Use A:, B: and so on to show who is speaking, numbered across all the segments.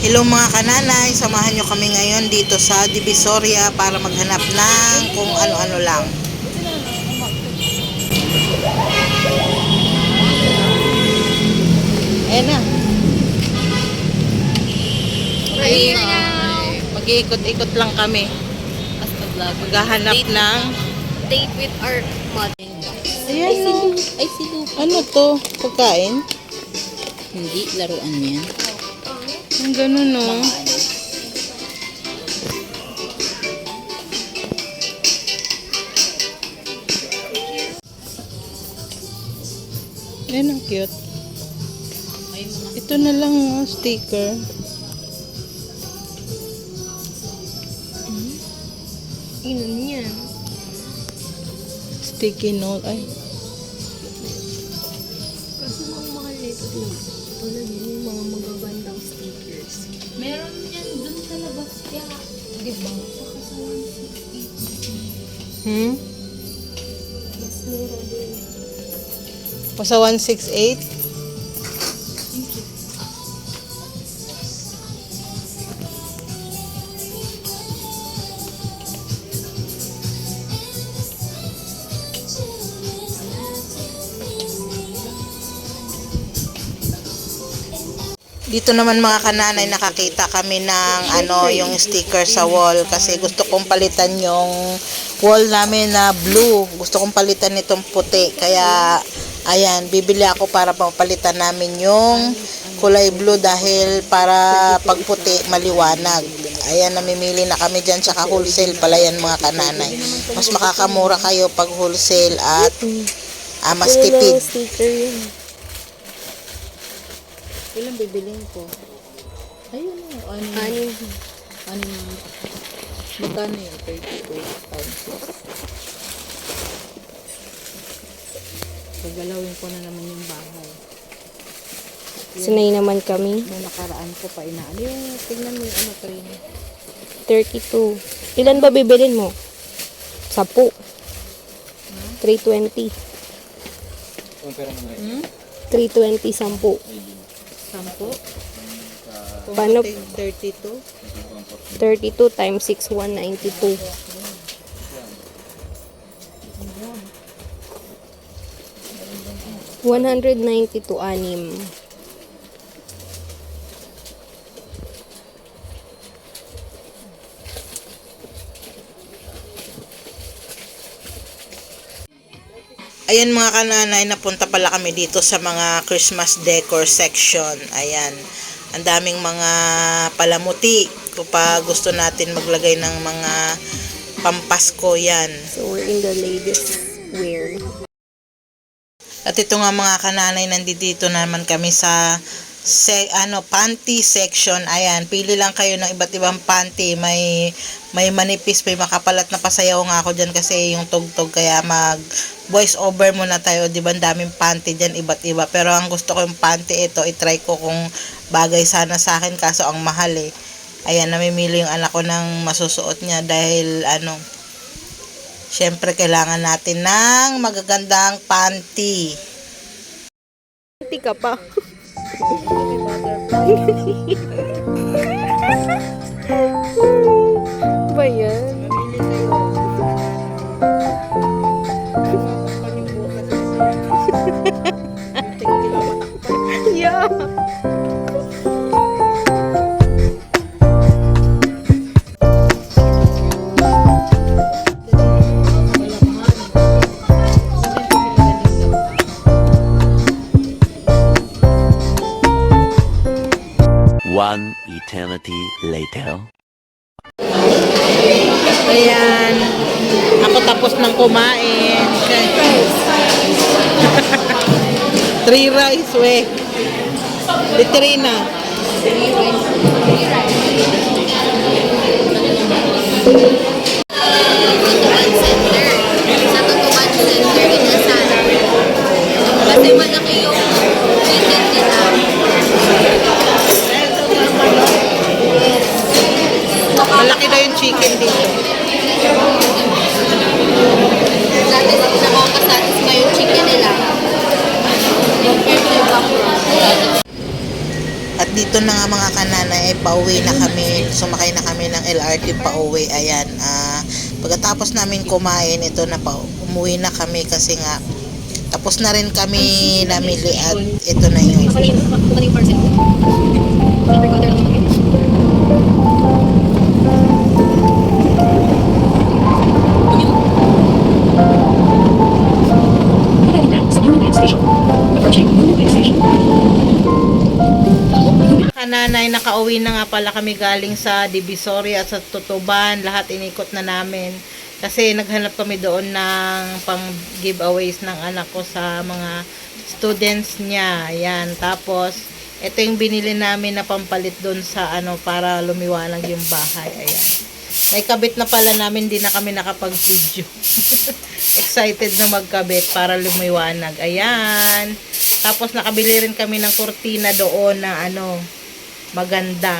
A: Hello mga kananay, samahan nyo kami ngayon dito sa Divisoria para maghanap ng kung ano-ano lang. Ayan na. Ayun na. Mag-iikot-ikot lang kami. Maghahanap ng
B: date with our mother.
A: ayan no.
B: Ay, sino?
A: Ano to? Pagkain?
B: Hindi, laruan yan.
A: Ang ganun no. Ayan ang cute. Ito na lang sticker.
B: Inon yan.
A: Sticky note. Ay.
B: Kasi mga mahal nito din. Tulad din yung mga magagandang stickers. Meron yan dun sa labas kaya. Diba? Mas mura din.
A: Sa 168? Dito naman mga kananay, nakakita kami ng yung sticker sa wall kasi gusto kong palitan yung wall namin na blue. Gusto kong palitan nitong puti. Kaya ayan, bibili ako para papalitan namin yung kulay blue dahil para pag puti maliwanag. Ayan, namimili na kami dyan, tsaka wholesale pala yan mga kananay. Mas makakamura kayo pag wholesale at mas tipid.
B: Sticker yun.
A: Ilang bibilin ko? Ayun o,
B: Anim.
A: Magkano yun? 32 times 6. Gagalawin ko na naman yung bahay.
B: Sanay naman kami.
A: Nung nakaraan ko pa inaan. Yung, tignan mo yung train.
B: 32. Ilan ba bibilin mo? 10. 320. 320, 10.
A: 10?
B: Paano?
A: 32?
B: 32 times 6, 192. 192, anim.
A: Ayan mga kananay, napunta pala kami dito sa mga Christmas decor section. Ayan, ang daming mga palamuti kapag gusto natin maglagay ng mga pampasko yan.
B: So, we're in the ladies wear.
A: At ito nga mga kananay, nandito naman kami sa panty section. Ayan, pili lang kayo ng iba't ibang panty. May manipis, may makapalat na pasayaw nga ako dyan kasi yung tugtog. Kaya mag voice over muna tayo. Diba, ang daming panty dyan, iba't iba. Pero ang gusto ko yung panty ito, itry ko kung bagay sana sa akin. Kaso ang mahal eh. Ayan, namimili yung anak ko ng masusuot niya dahil syempre kailangan natin ng magagandang panty.
B: Panty ka pa. Ba yan? Yeah.
C: One eternity later.
A: Ayan, ako tapos ng kumain. 3 rice, we. Litrina.
B: Sa Tutukan Center in Asan. Kasi malaki yung chicken nila.
A: Malaki daw yung chicken dito.
B: Dati nakakasatisfy yung chicken nila.
A: dito na nga mga kananay, pauwi na kami. Sumakay na kami ng LRT pauwi. Ayan, pagkatapos namin kumain, ito na pa, umuwi na kami kasi nga tapos na rin kami namili at ito na yun. Kananay, nakauwi na nga pala kami galing sa Divisoria at sa Tutuban. Lahat inikot na namin. Kasi naghanap kami doon ng pang giveaways ng anak ko sa mga students niya. Ayan. Tapos, ito yung binili namin na pampalit doon sa para lumiwanag yung bahay. Ayan. Naikabit na pala namin, di na kami nakapag-video. Excited na magkabit para lumiwanag. Ayan. Tapos nakabili rin kami ng kurtina doon na maganda.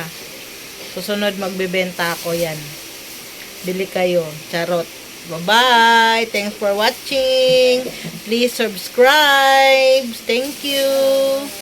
A: Susunod magbebenta ako yan. Bili kayo. Charot. Bye-bye. Thanks for watching. Please subscribe. Thank you.